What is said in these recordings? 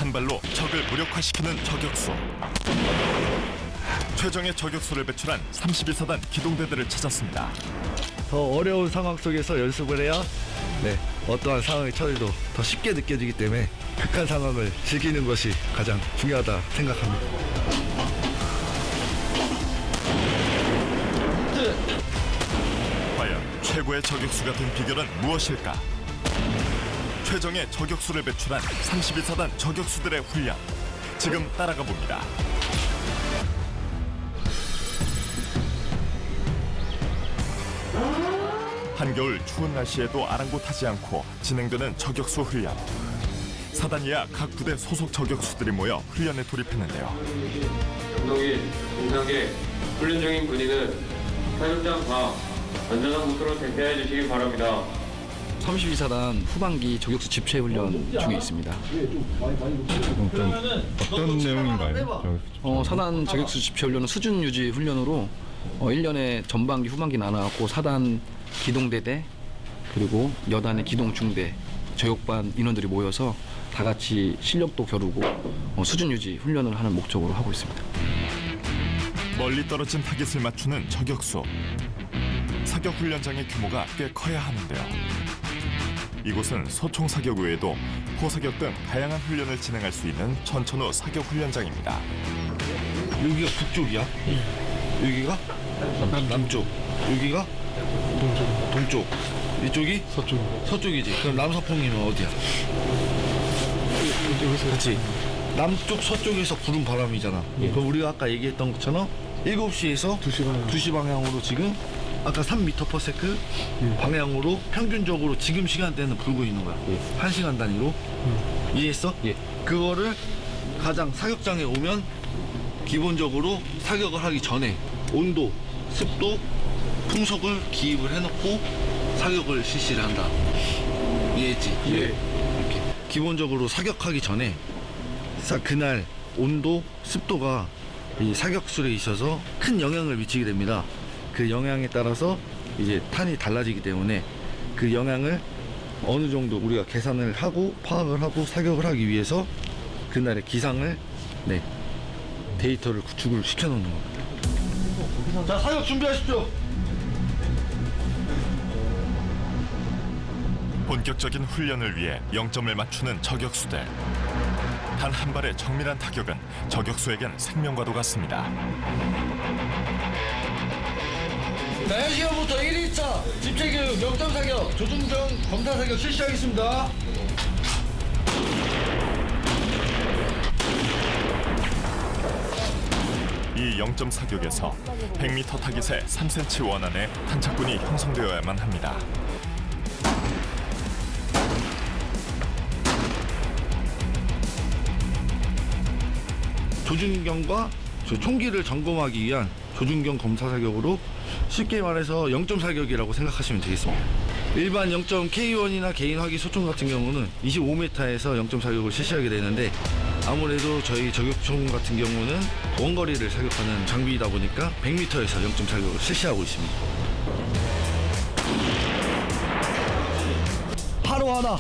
한 발로 적을 무력화시키는 저격수. 최정의 저격수를 배출한 32사단 기동대대를 찾았습니다. 더 어려운 상황 속에서 연습을 해야 어떠한 상황의 처리도 더 쉽게 느껴지기 때문에 극한 상황을 즐기는 것이 가장 중요하다 생각합니다. 과연 최고의 저격수가 된 비결은 무엇일까? 최정의 저격수를 배출한 32사단 저격수들의 훈련, 지금 따라가 봅니다. 한겨울 추운 날씨에도 아랑곳하지 않고 진행되는 저격수 훈련. 사단 이하 각 부대 소속 저격수들이 모여 훈련에 돌입했는데요. 감독이 동상계 훈련 중인 군인은 사격장 가 안전한 곳으로 대피해 주시기 바랍니다. 32사단 후반기 저격수 집체 훈련 중에 있습니다. 어떤 내용인가요? 사단 저격수 집체 훈련은 수준 유지 훈련으로 1년에 전반기 후반기 나눠갖고 사단 기동대대 그리고 여단의 기동중대 저격반 인원들이 모여서 다 같이 실력도 겨루고 수준 유지 훈련을 하는 목적으로 하고 있습니다. 멀리 떨어진 타깃을 맞추는 저격수. 사격 훈련장의 규모가 꽤 커야 하는데요. 이곳은 소총 사격 외에도 포사격 등 다양한 훈련을 진행할 수 있는 천천후 사격 훈련장입니다. 여기가 북쪽이야? 여기가 남쪽. 여기가 동쪽. 이쪽이 서쪽이지. 그럼 남서풍이면 어디야? 그렇지. 남쪽 서쪽에서 부는 바람이잖아. 그럼 우리가 아까 얘기했던 것처럼 7시에서 2시 방향으로 지금 아까 3m/s 방향으로 평균적으로 지금 시간대는 불고 있는 거야. 1시간 단위로. 이해했어? 예. 그거를 가장 사격장에 오면 기본적으로 사격을 하기 전에 온도, 습도, 풍속을 기입을 해놓고 사격을 실시를 한다. 이해했지? 예. 이렇게 기본적으로 사격하기 전에 그날 온도, 습도가 이 사격술에 있어서 큰 영향을 미치게 됩니다. 그 영향에 따라서 이제 탄이 달라지기 때문에 그 영향을 어느 정도 우리가 계산을 하고 파악을 하고 사격을 하기 위해서 그날의 기상을 데이터를 구축을 시켜 놓는 겁니다. 자, 사격 준비하십시오. 본격적인 훈련을 위해 0점을 맞추는 저격수들. 단 한 발의 정밀한 타격은 저격수에겐 생명과도 같습니다. 자, 시간부터 1일차 집체교육 0점 사격, 조준경 검사 사격 실시하겠습니다. 이 0점 사격에서 100m 타깃의 3cm 원안에 탄착군이 형성되어야만 합니다. 조준경과 총기를 점검하기 위한 조준경 검사 사격으로 쉽게 말해서 0점 사격이라고 생각하시면 되겠습니다. 일반 0점 K1이나 개인 화기 소총 같은 경우는 25m에서 0점 사격을 실시하게 되는데 아무래도 저희 저격총 같은 경우는 원거리를 사격하는 장비이다 보니까 100m에서 0점 사격을 실시하고 있습니다. 하루 하나.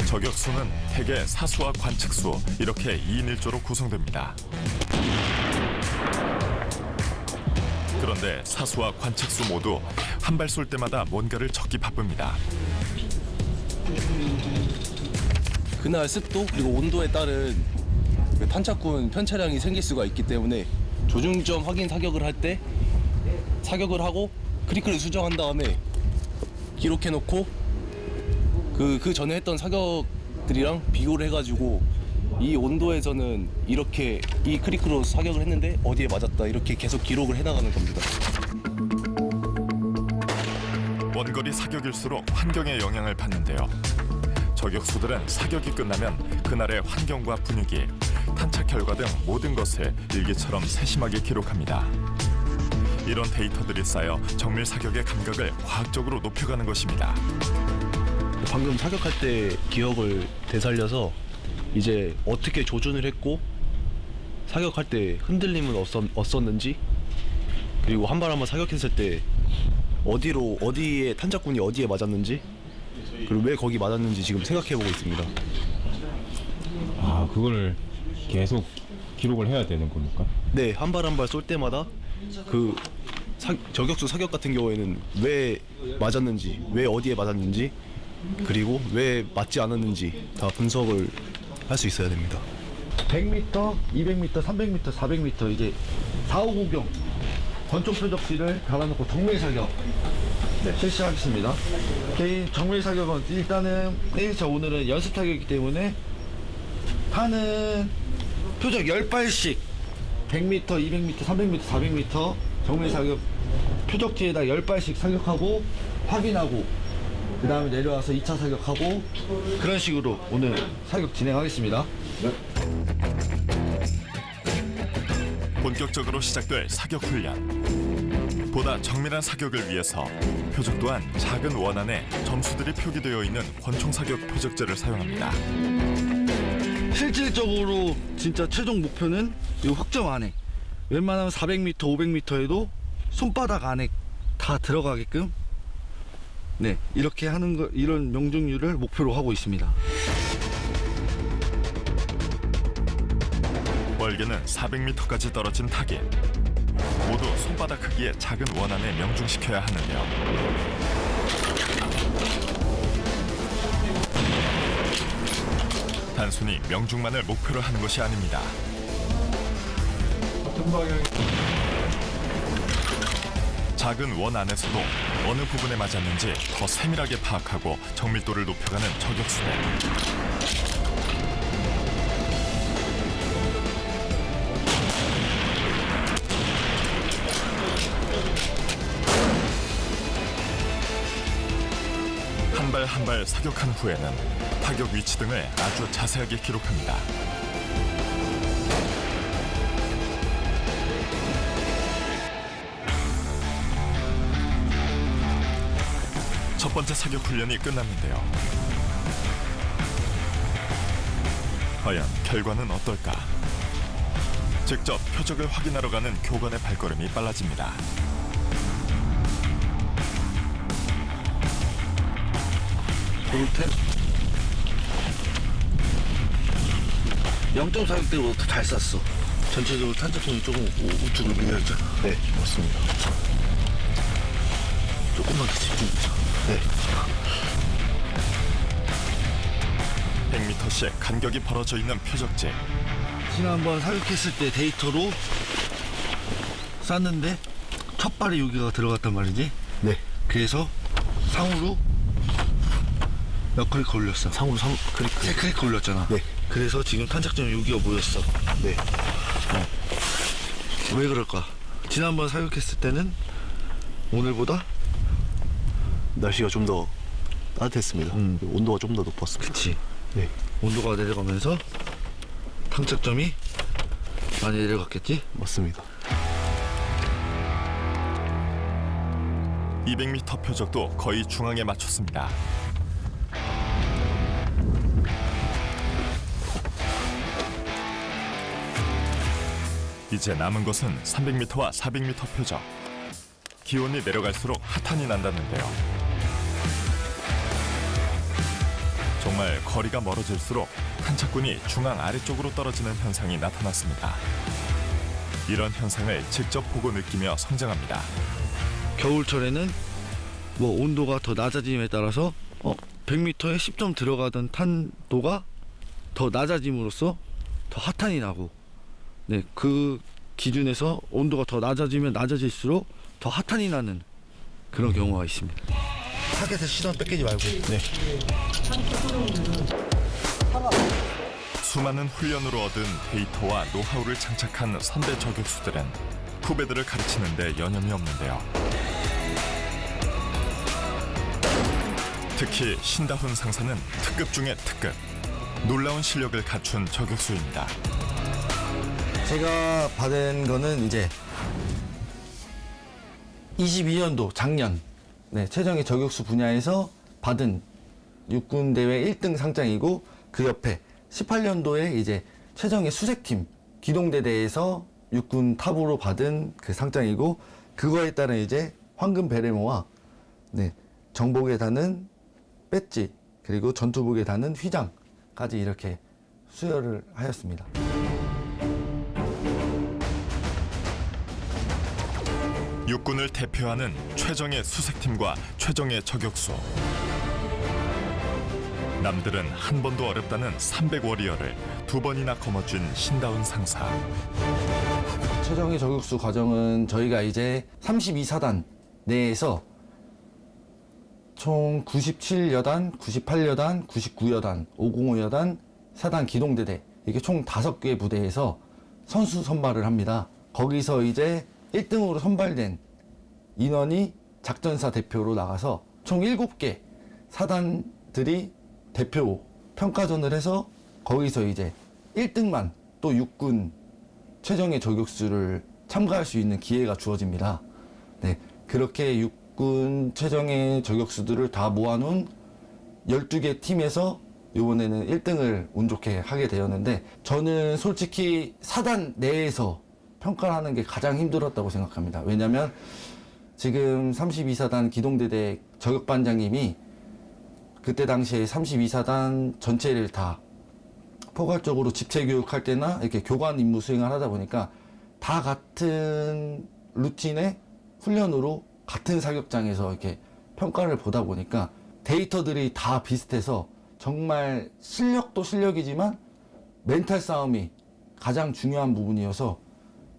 저격수는 대개 사수와 관측수 이렇게 2인 1조로 구성됩니다. 그런데 사수와 관측수 모두 한 발 쏠 때마다 뭔가를 적기 바쁩니다. 그날 습도 그리고 온도에 따른 그 탄착군 편차량이 생길 수가 있기 때문에 조준점 확인 사격을 할 때 사격을 하고 크리크를 수정한 다음에 기록해놓고 그 전에 했던 사격들이랑 비교를 해가지고 이 온도에서는 이렇게 이 크리크로 사격을 했는데 어디에 맞았다 이렇게 계속 기록을 해나가는 겁니다. 원거리 사격일수록 환경에 영향을 받는데요. 저격수들은 사격이 끝나면 그날의 환경과 분위기, 탄착 결과 등 모든 것을 일기처럼 세심하게 기록합니다. 이런 데이터들이 쌓여 정밀 사격의 감각을 과학적으로 높여가는 것입니다. 방금 사격할 때 기억을 되살려서 이제 어떻게 조준을 했고 사격할 때 흔들림은 없었는지 그리고 한 발 한 발 사격했을 때 어디에 탄착군이 어디에 맞았는지 그리고 왜 거기 맞았는지 지금 생각해보고 있습니다. 아, 그거를 계속 기록을 해야 되는 겁니까? 네, 한 발 한 발 쏠 때마다 그 저격수 사격 같은 경우에는 왜 맞았는지, 왜 어디에 맞았는지, 그리고 왜 맞지 않았는지 다 분석을 할 수 있어야 됩니다. 100m, 200m, 300m, 400m 이제 450경 권총 표적지를 달아놓고 정밀 사격 실시하겠습니다. 개인 정밀 사격은 일단은 1차 오늘은 연습 사격이기 때문에 탄은 표적 10발씩 100m, 200m, 300m, 400m 정밀 사격 표적지에다 10발씩 사격하고 확인하고 그 다음에 내려와서 2차 사격하고 그런 식으로 오늘 사격 진행하겠습니다. 본격적으로 시작될 사격 훈련. 보다 정밀한 사격을 위해서 표적 또한 작은 원안에 점수들이 표기되어 있는 권총 사격 표적제를 사용합니다. 실질적으로 진짜 최종 목표는 이 확정 안에 웬만하면 400m, 500m에도 손바닥 안에 다 들어가게끔 네 이렇게 하는 거 이런 명중률을 목표로 하고 있습니다. 멀게는 400m까지 떨어진 타깃. 모두 손바닥 크기의 작은 원안에 명중시켜야 하는데요. 단순히 명중만을 목표로 하는 것이 아닙니다. 작은 원 안에서도 어느 부분에 맞았는지 더 세밀하게 파악하고 정밀도를 높여가는 저격수대. 한 발 한 발 사격한 후에는 타격 위치 등을 아주 자세하게 기록합니다. 첫 번째 사격 훈련이 끝났는데요. 과연 결과는 어떨까? 직접 표적을 확인하러 가는 교관의 발걸음이 빨라집니다. 볼템 0.4격 때보다 잘 쐈어. 전체적으로 탄착성이 조금 우측으로 밀려있잖아. 네, 맞습니다. 조금만 더 집중해서. 네. 100m씩 간격이 벌어져 있는 표적지. 지난번 사격했을 때 데이터로 쐈는데 첫 발에 여기가 들어갔단 말이지. 네. 그래서 상으로 몇 클릭 올렸어. 상으로 3클릭. 3클릭 올렸잖아. 네. 그래서 지금 탄착점이 여기가 보였어. 네. 왜 그럴까? 지난번 사격했을 때는 오늘보다 날씨가 좀 더 따뜻했습니다. 온도가 좀 더 높았습니다. 그치. 네. 온도가 내려가면서 탄착점이 많이 내려갔겠지? 맞습니다. 200m 표적도 거의 중앙에 맞췄습니다. 이제 남은 것은 300m와 400m 표적. 기온이 내려갈수록 하탄이 난다는데요. 정말 거리가 멀어질수록 탄착군이 중앙 아래쪽으로 떨어지는 현상이 나타났습니다. 이런 현상을 직접 보고 느끼며 성장합니다. 겨울철에는 뭐 온도가 더 낮아짐에 따라서 100m에 10점 들어가던 탄도가 더 낮아짐으로써 더 하탄이 나고 네, 그 기준에서 온도가 더 낮아지면 낮아질수록 더 하탄이 나는 그런 경우가 있습니다. 타겟에 시선 뺏기지 말고. 네. 수많은 훈련으로 얻은 데이터와 노하우를 장착한 선배 저격수들은 후배들을 가르치는 데 여념이 없는데요. 특히 신다훈 상사는 특급 중에 특급. 놀라운 실력을 갖춘 저격수입니다. 제가 받은 거는 이제 22년도 작년 최정예 저격수 분야에서 받은 육군 대회 1등 상장이고 그 옆에 18년도에 이제 최정예 수색팀 기동대대에서 육군 탑으로 받은 그 상장이고 그거에 따른 이제 황금 베레모와 정복에 다는 배지 그리고 전투복에 다는 휘장까지 이렇게 수여를 하였습니다. 육군을 대표하는 최정예 수색팀과 최정예 저격수. 남들은 한 번도 어렵다는 300워리어를 2번이나 거머쥔 신다운 상사. 최정예 저격수 과정은 저희가 이제 32사단 내에서 총 97여단, 98여단, 99여단, 505여단, 사단 기동대대 이렇게 총 5개 부대에서 선수 선발을 합니다. 거기서 이제 1등으로 선발된 인원이 작전사 대표로 나가서 총 7개 사단들이 대표 평가전을 해서 거기서 이제 1등만 또 육군 최정예 저격수를 참가할 수 있는 기회가 주어집니다. 네, 그렇게 육군 최정예 저격수들을 다 모아놓은 12개 팀에서 이번에는 1등을 운 좋게 하게 되었는데 저는 솔직히 사단 내에서 평가를 하는 게 가장 힘들었다고 생각합니다. 왜냐하면 지금 32사단 기동대대 저격반장님이 그때 당시에 32사단 전체를 다 포괄적으로 집체교육할 때나 이렇게 교관 임무 수행을 하다 보니까 다 같은 루틴의 훈련으로 같은 사격장에서 이렇게 평가를 보다 보니까 데이터들이 다 비슷해서 정말 실력도 실력이지만 멘탈 싸움이 가장 중요한 부분이어서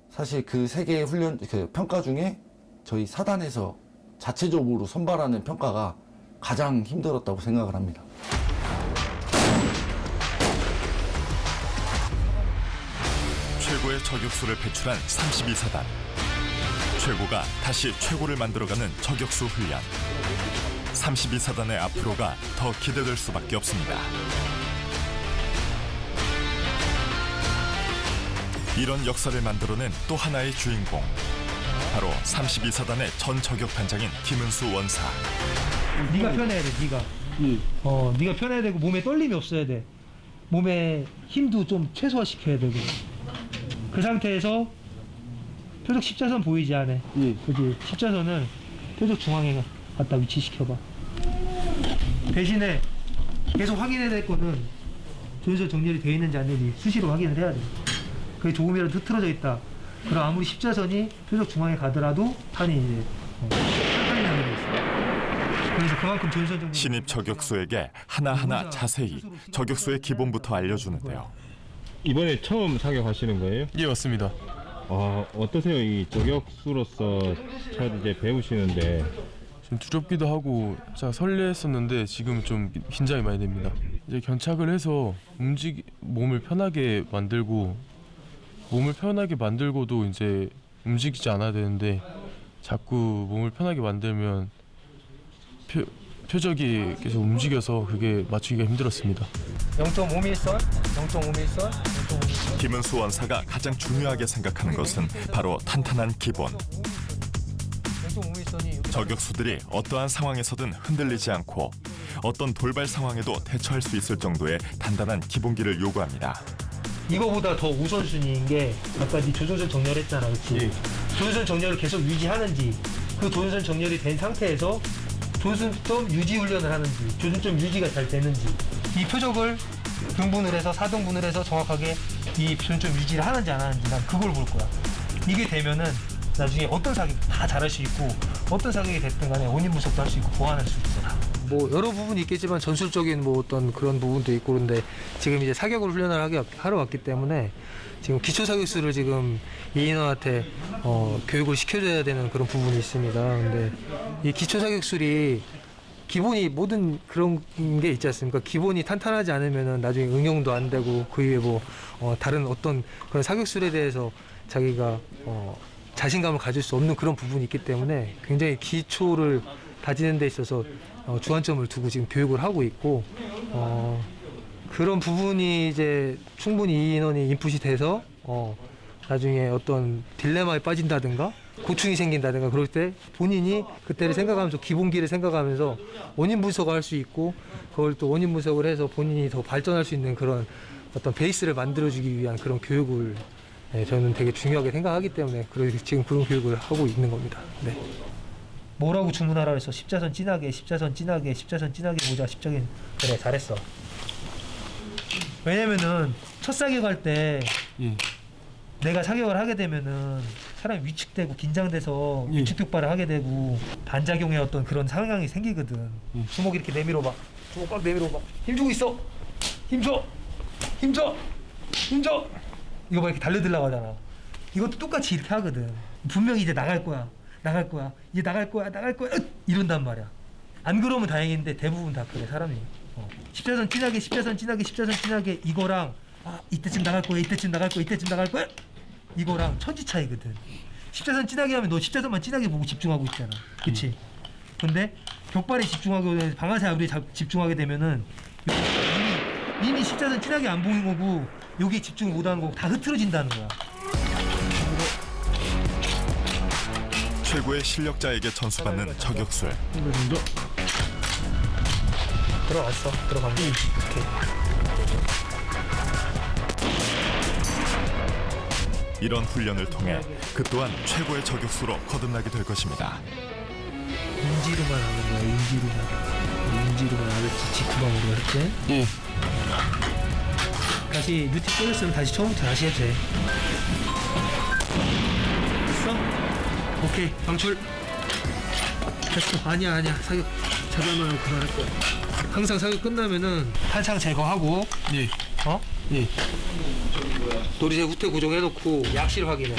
사실 그 세 개의 훈련, 그 평가 중에 저희 사단에서 자체적으로 선발하는 평가가 가장 힘들었다고 생각을 합니다. 최고의 저격수를 배출한 32사단. 최고가 다시 최고를 만들어가는 저격수 훈련. 32사단의 앞으로가 더 기대될 수밖에 없습니다. 이런 역사를 만들어낸 또 하나의 주인공. 바로 32사단의 전 저격반장인 김은수 원사. 네가 편해야 돼, 네가. 네가 편해야 되고 몸에 떨림이 없어야 돼. 몸에 힘도 좀 최소화시켜야 되고. 그 상태에서 표적 십자선 보이지 않아? 그지? 십자선을 표적 중앙에 갖다 위치시켜봐. 대신에 계속 확인해야 될 거는 조연소 정렬이 되어 있는지 안 되는지 수시로 확인을 해야 돼. 그게 조금이라도 흐트러져 있다. 그럼 아무리 십자선이 표적 중앙에 가더라도 탄이 이제 탄이 나게 돼 있어. 그래서 그만큼 조연소 정렬. 신입 저격수에게 하나하나 자세히 저격수의 기본부터 알려주는데요. 이번에 처음 사격하시는 거예요? 예, 맞습니다. 어떠세요? 이 저격수로서 첫 이제 배우시는데 좀 두렵기도 하고 진짜 설레었었는데 지금 좀 긴장이 많이 됩니다. 이제 견착을 해서 몸을 편하게 만들고도 이제 움직이지 않아야 되는데 자꾸 몸을 편하게 만들면 표적이 계속 움직여서 그게 맞추기가 힘들었습니다. 0.5밀선, 0.5밀선, 0.5밀선. 김은수 원사가 가장 중요하게 생각하는 것은 바로 탄탄한 기본. 0.5밀선이 저격수들이 어떠한 상황에서든 흔들리지 않고 어떤 돌발 상황에도 대처할 수 있을 정도의 단단한 기본기를 요구합니다. 이거보다 더 우선순위인 게 아까 네 조준선 정렬했잖아, 그렇지? 조준선 정렬을 계속 유지하는지, 그 조준선 정렬이 된 상태에서 조준점 유지 훈련을 하는지, 조준점 유지가 잘 되는지, 이 표적을 등분을 해서 4등분을 해서 정확하게 이 조준점 유지를 하는지 안 하는지 난 그걸 볼 거야. 이게 되면은 나중에 어떤 사격 다 잘할 수 있고 어떤 사격이 됐든 간에 원인 분석도 할 수 있고 보완할 수 있어. 뭐 여러 부분이 있겠지만 전술적인 뭐 어떤 그런 부분도 있고 그런데 지금 이제 사격을 훈련을 하러 왔기 때문에 지금 기초 사격수를 지금 이인원한테 교육을 시켜줘야 되는 그런 부분이 있습니다. 근데 이 기초 사격술이 기본이 모든 그런 게 있지 않습니까? 기본이 탄탄하지 않으면은 나중에 응용도 안 되고 그 이후에 뭐 다른 어떤 그런 사격술에 대해서 자기가 자신감을 가질 수 없는 그런 부분이 있기 때문에 굉장히 기초를 다지는 데 있어서 주안점을 두고 지금 교육을 하고 있고 그런 부분이 이제 충분히 이 인원이 인풋이 돼서 나중에 어떤 딜레마에 빠진다든가 고충이 생긴다든가 그럴 때 본인이 그때를 생각하면서 기본기를 생각하면서 원인 분석을 할 수 있고 그걸 또 원인 분석을 해서 본인이 더 발전할 수 있는 그런 어떤 베이스를 만들어주기 위한 그런 교육을 저는 되게 중요하게 생각하기 때문에 지금 그런 교육을 하고 있는 겁니다. 네. 뭐라고 주문하라 그래서 십자선 진하게, 십자선 진하게, 십자선 진하게 보자. 십자선 그래 잘했어. 왜냐면은 첫 사격할 때 예. 내가 사격을 하게 되면은 사람이 위축되고 긴장돼서 위축 격발을 하게 되고 반작용의 어떤 그런 상황이 생기거든. 주먹 이렇게 내밀어 봐. 주먹 꽉 내밀어 봐. 힘주고 있어. 힘줘. 힘줘. 힘줘. 이거 봐 이렇게 달려들라고 하잖아. 이것도 똑같이 이렇게 하거든. 분명히 이제 나갈 거야. 나갈 거야. 이제 나갈 거야. 나갈 거야. 이런단 말이야. 안 그러면 다행인데 대부분 다 그래 사람이. 십자선 진하게 십자선 진하게 십자선 진하게 이거랑 이때쯤 나갈 거야. 이때쯤 나갈 거야. 이때쯤 나갈 거야. 이거랑 천지 차이거든. 십자선 진하게 하면 너 십자선만 진하게 보고 집중하고 있잖아. 그치? 근데 격발에 집중하고 방아쇠 아우리에 집중하게 되면은 이미 십자선 진하게 안 보이는 거고 여기에 집중을 못하는 거고 다 흐트러진다는 거야. 최고의 실력자에게 전수받는 저격술. 들어갔어. 들어간 거. 오케이. 이런 훈련을 통해 그 또한 최고의 저격수로 거듭나게 될 것입니다. 인지로만 하는 거야. 인지로만 알았지. 지크방으로 알았지? 예. 다시 뉴티 끊었으면 다시 처음부터 다시 해도 돼. 됐어? 오케이. 방출. 됐어. 아니야. 사격 잡아만 그만할 거야. 항상 사격 끝나면은 탄창 제거하고 예. 예. 도리새 후퇴 고정해놓고 약실 확인해.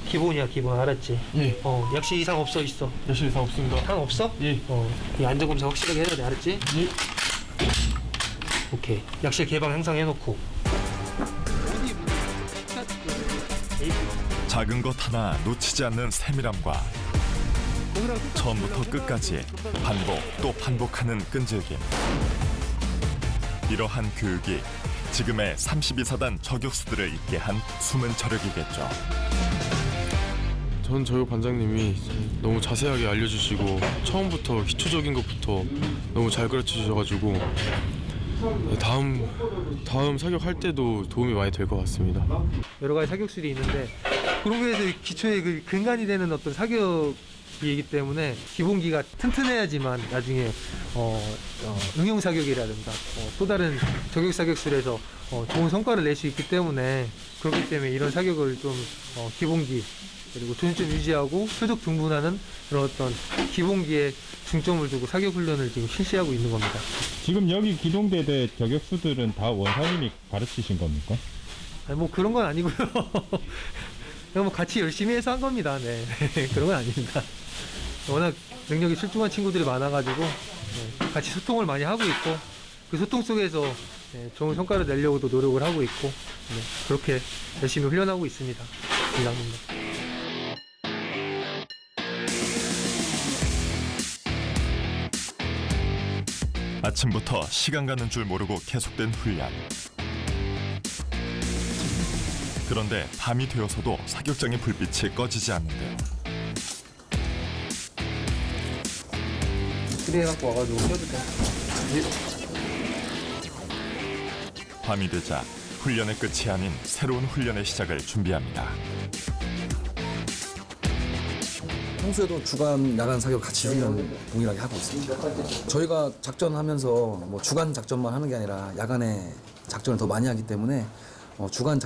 기본이야 기본. 알았지? 예. 약실 이상 없어 있어. 열심히 다 없습니다. 상 없어? 예. 이 안전검사 확실하게 해야 돼. 알았지? 예. 오케이. 약실 개방 항상 해놓고. 작은 것 하나 놓치지 않는 세밀함과 처음부터 끝까지 반복 또 반복하는 끈질김. 이러한 교육이 지금의 32사단 저격수들을 있게 한 숨은 저력이겠죠. 전 저희 반장님이 너무 자세하게 알려주시고 처음부터 기초적인 것부터 너무 잘 가르쳐주셔가지고 다음 사격할 때도 도움이 많이 될 것 같습니다. 여러 가지 사격술이 있는데 그런 거에서 기초의 그 근간이 되는 어떤 사격이기 때문에 기본기가 튼튼해야지만 나중에 응용 사격이라든가 또 다른 저격 사격술에서 좋은 성과를 낼 수 있기 때문에 그렇기 때문에 이런 사격을 좀 기본기 그리고 조준점 유지하고 표적 등분하는 그런 어떤 기본기에 중점을 두고 사격 훈련을 지금 실시하고 있는 겁니다. 지금 여기 기동대대 저격수들은 다 원사님이 가르치신 겁니까? 아니, 뭐 그런 건 아니고요. 그냥 뭐 같이 열심히 해서 한 겁니다. 네. 그런 건 아닙니다. 워낙 능력이 출중한 친구들이 많아가지고 같이 소통을 많이 하고 있고 그 소통 속에서 좋은 성과를 내려고도 노력을 하고 있고 그렇게 열심히 훈련하고 있습니다. 이상입니다. 아침부터 시간 가는 줄 모르고 계속된 훈련. 그런데 밤이 되어서도 사격장의 불빛이 꺼지지 않는데요. 그래 갖고 와가지고 켜도 돼. 밤이 되자 훈련의 끝이 아닌 새로운 훈련의 시작을 준비합니다. 평소에도 주간, 야간 사격 같이 훈련 동일하게 하고 있습니다. 저희가 작전하면서 뭐 주간 작전만 하는 게 아니라 야간에 작전을 더 많이 하기 때문에 주간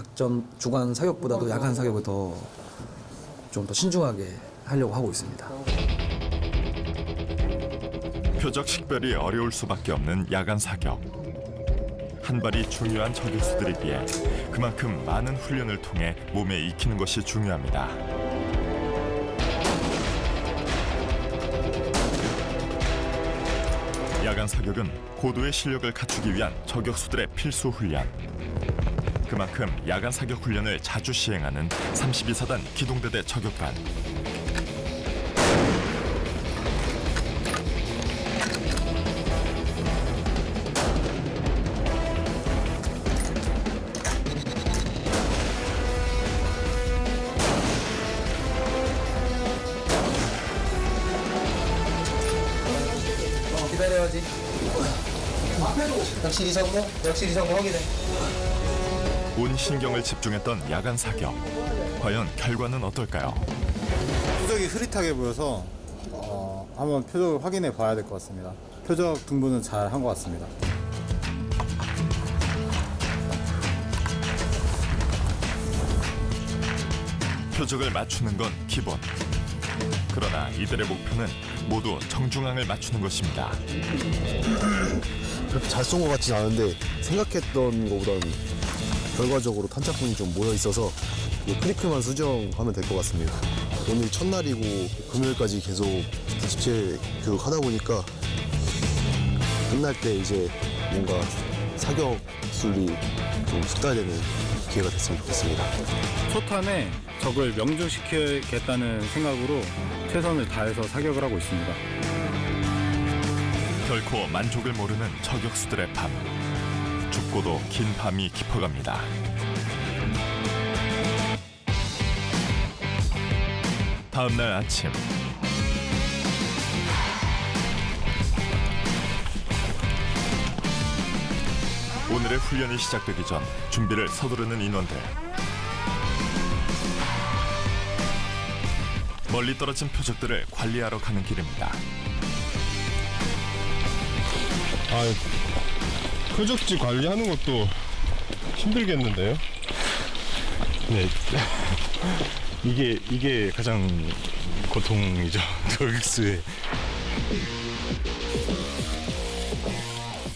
사격보다도 야간 사격을 좀 더 신중하게 하려고 하고 있습니다. 표적 식별이 어려울 수밖에 없는 야간 사격. 한 발이 중요한 저격수들이기에 그만큼 많은 훈련을 통해 몸에 익히는 것이 중요합니다. 야간 사격은 고도의 실력을 갖추기 위한 저격수들의 필수 훈련. 그만큼 야간 사격 훈련을 자주 시행하는 32사단 기동대대 저격반. 기다려야지. 약실 이상으로 확인해. 온 신경을 집중했던 야간 사격. 과연 결과는 어떨까요? 표적이 흐릿하게 보여서 한번 표적을 확인해 봐야 될 것 같습니다. 표적 등분은 잘 한 것 같습니다. 표적을 맞추는 건 기본. 그러나 이들의 목표는 모두 정중앙을 맞추는 것입니다. 그렇게 잘 쏜 것 같진 않은데 생각했던 것보다는 결과적으로 탄착군이 좀 모여 있어서 크리크만 수정하면 될 것 같습니다. 오늘 첫날이고 금요일까지 계속 집체 교육하다 보니까 끝날 때 이제 뭔가 사격술이 좀 숙달되는 기회가 됐으면 좋겠습니다. 초탄에 적을 명중시키겠다는 생각으로 최선을 다해서 사격을 하고 있습니다. 결코 만족을 모르는 저격수들의 밤. 춥고도 긴 밤이 깊어갑니다. 다음 날 아침. 오늘의 훈련이 시작되기 전 준비를 서두르는 인원들. 멀리 떨어진 표적들을 관리하러 가는 길입니다. 표적지 관리하는 것도 힘들겠는데요? 네. 이게 가장 고통이죠. 저격수의.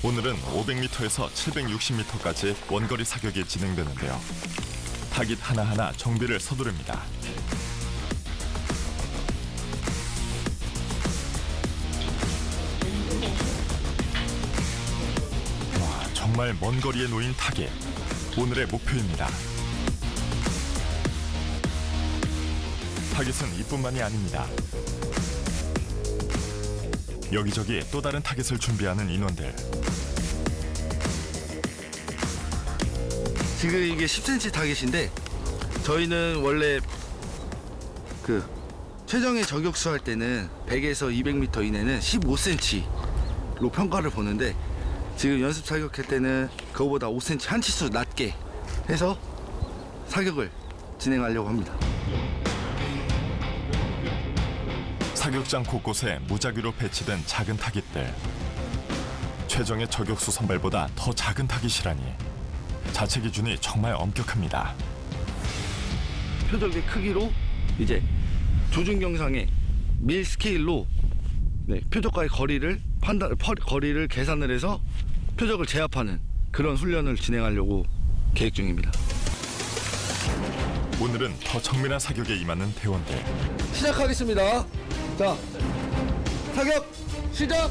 오늘은 500m에서 760m까지 원거리 사격이 진행되는데요. 타깃 하나하나 정비를 서두릅니다. 와, 정말 먼 거리에 놓인 타깃. 오늘의 목표입니다. 타깃은 이뿐만이 아닙니다. 여기저기 또 다른 타깃을 준비하는 인원들. 지금 이게 10cm 타깃인데 저희는 원래 그 최정의 저격수 할 때는 100에서 200m 이내는 15cm로 평가를 보는데 지금 연습 사격할 때는 그거보다 5cm 한 치수 낮게 해서 사격을 진행하려고 합니다. 사격장 곳곳에 무작위로 배치된 작은 타깃들. 최정의 저격수 선발보다 더 작은 타깃이라니 자체 기준이 정말 엄격합니다. 표적의 크기로 이제 조준 경상의 밀 스케일로 표적과의 거리를 계산을 해서 표적을 제압하는 그런 훈련을 진행하려고 계획 중입니다. 오늘은 더 정밀한 사격에 임하는 대원들. 시작하겠습니다. 자, 사격 시작!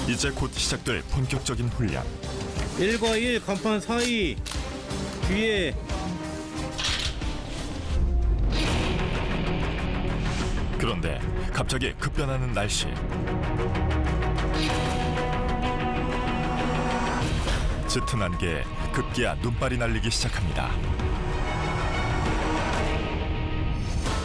이제 곧 시작될 본격적인 훈련. 1과 1 간판 사이 뒤에 그런데 갑자기 급변하는 날씨. 짙은 안개에 급기야 눈발이 날리기 시작합니다.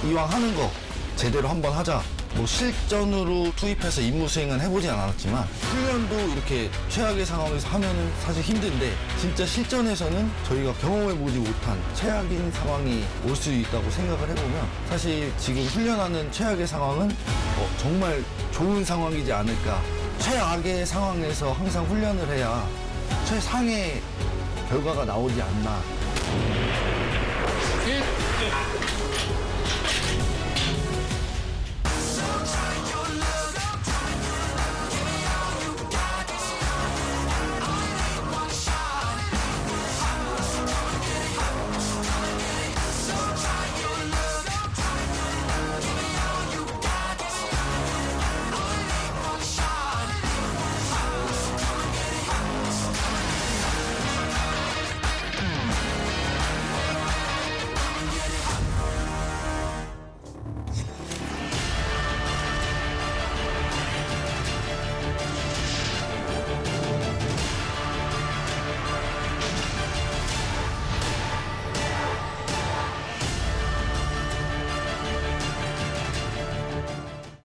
이왕 하는 거 제대로 한번 하자. 뭐 실전으로 투입해서 임무 수행은 해보진 않았지만 훈련도 이렇게 최악의 상황에서 하면은 사실 힘든데 진짜 실전에서는 저희가 경험해보지 못한 최악인 상황이 올 수 있다고 생각을 해보면 사실 지금 훈련하는 최악의 상황은 정말 좋은 상황이지 않을까. 최악의 상황에서 항상 훈련을 해야 최상의 결과가 나오지 않나.